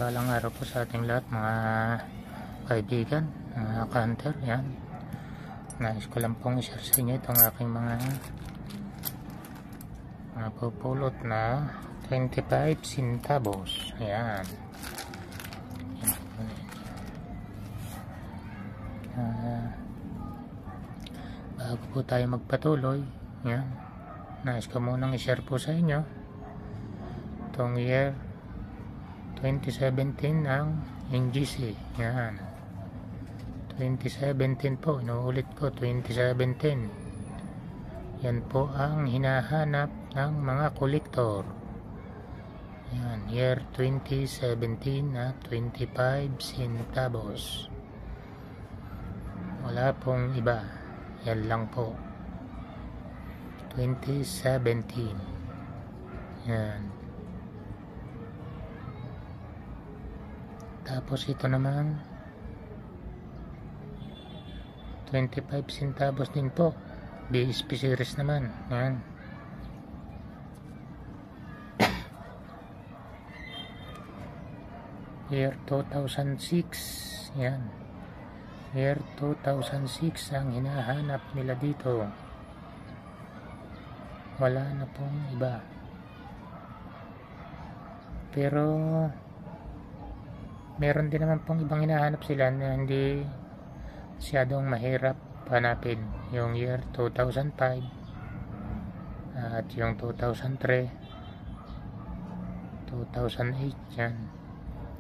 mapagpalang araw po sa ating lahat mga kaibigan, mga ka-hunter. Yan, nais ko lang pong i-share sa inyo itong aking mga pupulot na 25 centavos. Yan, bago po tayo magpatuloy, yan, nais ko munang i-share po sa inyo itong year 2017 ng NGC. Yan, 2017 po, inuulit ko, 2017. Yan po ang hinahanap ng mga kolektor. Yan, year 2017 na 25 centavos. Wala pong iba, yan lang po, 2017. Yan. Tapos ito naman 25 centavos din po, BSP series naman. Yan, year 2006. Yan, year 2006 ang hinahanap nila dito. Wala na pong iba. Pero meron din naman pong ibang hinahanap sila na hindi masyadong mahirap hanapin. Yung year 2005 at yung 2003, 2008. Yan,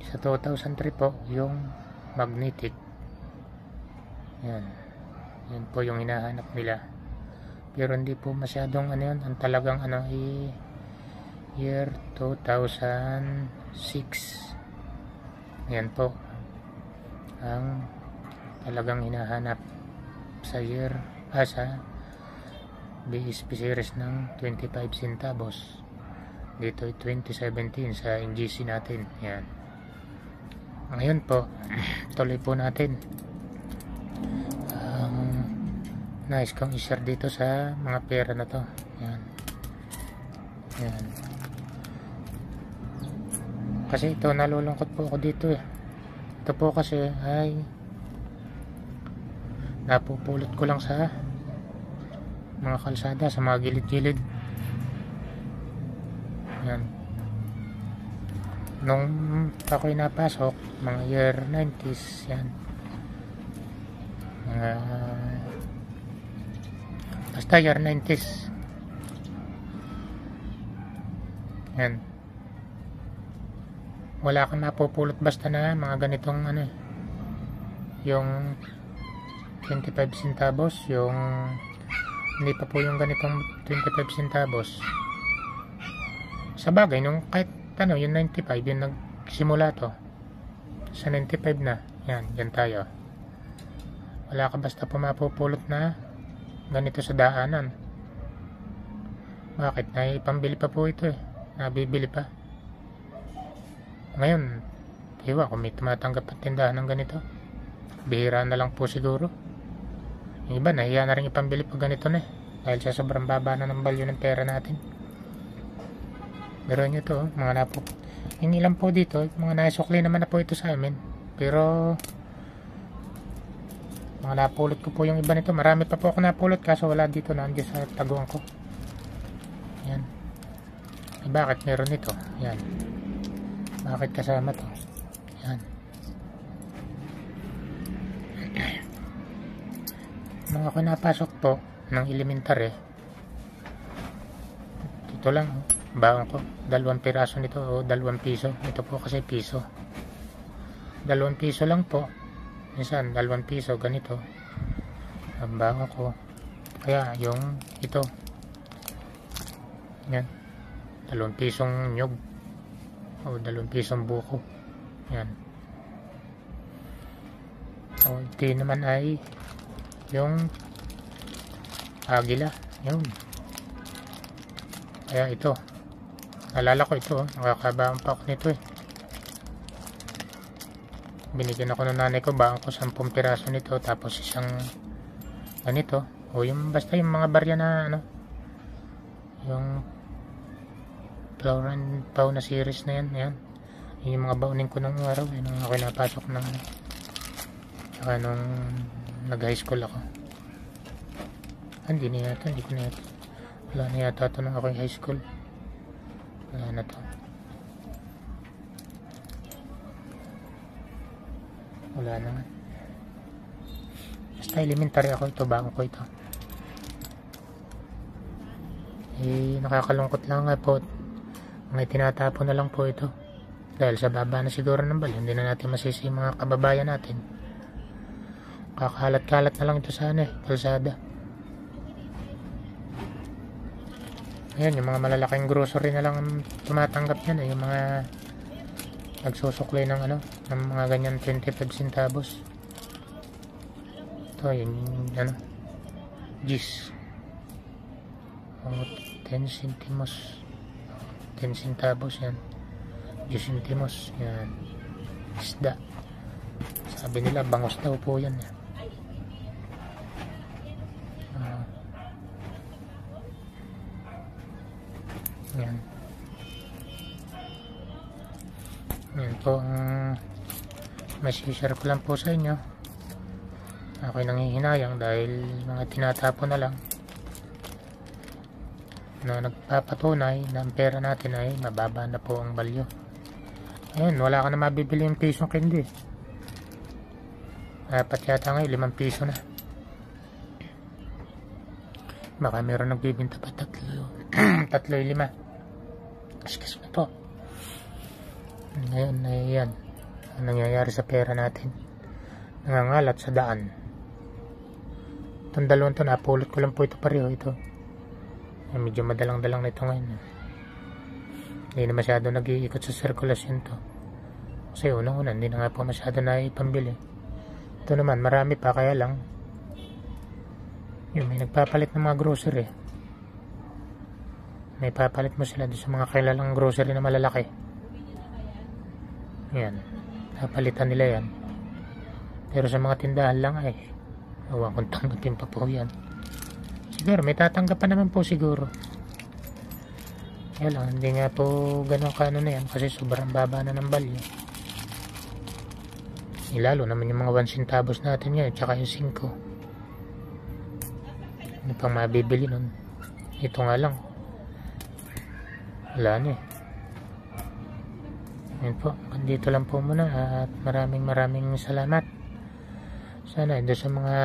sa 2003 po yung magnetic. Yan, yan po yung hinahanap nila. Pero hindi po masyadong ano yun, ang talagang ano year 2006. Yan po ang talagang hinahanap sa year sa BSP series ng 25 centavos. Dito 2017 sa NGC natin. Yan, ngayon po tuloy po natin nais kong i-share dito sa mga pera na to. Yan, yan, kasi ito nalulungkot po ako dito eh. Ito po kasi ay napupulot ko lang sa mga kalsada, sa mga gilid-gilid. Yan, nung ako'y napasok mga year 90s. Yan, basta year 90s. Yan, wala kang mapupulot basta na mga ganitong ano, yung 25 centavos, yung hindi pa po yung ganitong 25 centavos. Sa bagay, nung kahit ano, yung 95, yung nagsimula to sa 95 na, yan, yan tayo. Wala ka basta po mapupulot na ganito sa daanan. Bakit? Naipambili pa po ito eh, nabibili pa. Ngayon, diba, kung may tumatanggap ang tindahan ng ganito, bihira na lang po siguro. Yung iba, nahiya na rin ipambili pag ganito na eh, dahil sa sobrang baba na ng value ng pera natin. Pero nyo to, mga napo, yung ilan po dito, mga naisukli naman na po ito sa amin. Pero mga napulot ko po yung iba nito. Marami pa po ako napulot, kaso wala dito, nandiyan sa taguan ko. Yan, eh, bakit meron ito? Yan, bakit kasama to? Yan, nung ako napasok po ng elementary, ito lang baon ko, 2 piraso nito o 2 piso. Ito po kasi piso, 2 piso lang po. Minsan 2 piso ganito ang baon ko. Kaya yung ito, yan, 2 pisong nyug o 2 pisong buko. Yan, o ito naman ay yung agila. Yun, kaya ito, nalala ko ito, nakakabaon pa ako nito eh. Binigyan ako ng nanay ko, baon ko 10 piraso nito, tapos isang ganito, o yung basta yung mga barya na ano, yung Flower and Pau na series na yan. Ayan, Yun yung mga baunin ko ng araw nung ako napasok ng tsaka nung nag high school ako. Hindi ko na yata wala na yata ito nung ako high school. Wala na to, wala na nga. Basta elementary ako ito, bago ko ito. Nakakalungkot lang nga po, mga tinatapon na lang po ito dahil sa baba na siguro ng bal. Hindi na natin masisi mga kababayan natin, kakalat-kalat na lang ito sa kalsada. Ayan, yung mga malalaking grocery na lang tumatanggap yan, yung mga nagsusuklay ng ng mga ganyan 25 centavos. Ito yun, gis 10 centimos, 10 centavos yan, 10 centimos yan. Isda, sabi nila bangos daw po yan. Yan. Yan po ang masishare ko lang po sa inyo. Ako'y nanghihinayang dahil mga tinatapon na lang na nagpapatunay na ang pera natin ay mababa na po ang value. Ayun, wala ka na mabibili yung pisong candy. Dapat yata ngayon 5 piso na. Baka meron nagbibinta pa 3, 5. Excuse me po. Ngayon na yan ang nangyayari sa pera natin, nangangalat sa daan. Itong dalawang to, napulot ko lang po ito pareho. Ito medyo madalang-dalang na ito ngayon. Hindi na masyado nag-iikot sa sirkulasyon to kasi unang-una hindi na nga po masyado na ipambili. Ito naman marami pa, kaya lang yun, may nagpapalit ng mga grocery. May papalit mo sila doon sa mga kilalang grocery na malalaki. Yan, papalitan nila yan. Pero sa mga tindahan lang ay ewan kung tanggapin pa po yan. Siguro may tatanggapan naman po siguro. Kaya lang hindi nga po ganun kaano na yan kasi sobrang baba na ng value. Lalo naman yung mga 1 centavos natin ngayon tsaka yung 5. Ano pang mabibili nun? Ito nga lang wala na Yan po, dito lang po muna at maraming salamat. Sana doon sa mga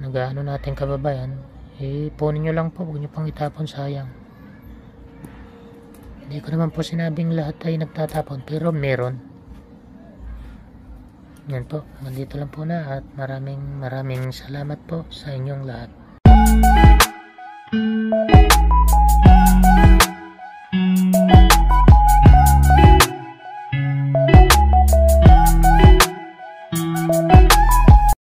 nag-ano natin kababayan, ipunin nyo lang po, huwag nyo pang itapon, sayang. Hindi ko naman po sinabing lahat ay nagtatapon, pero meron. Yan po, dito lang po na at maraming salamat po sa inyong lahat.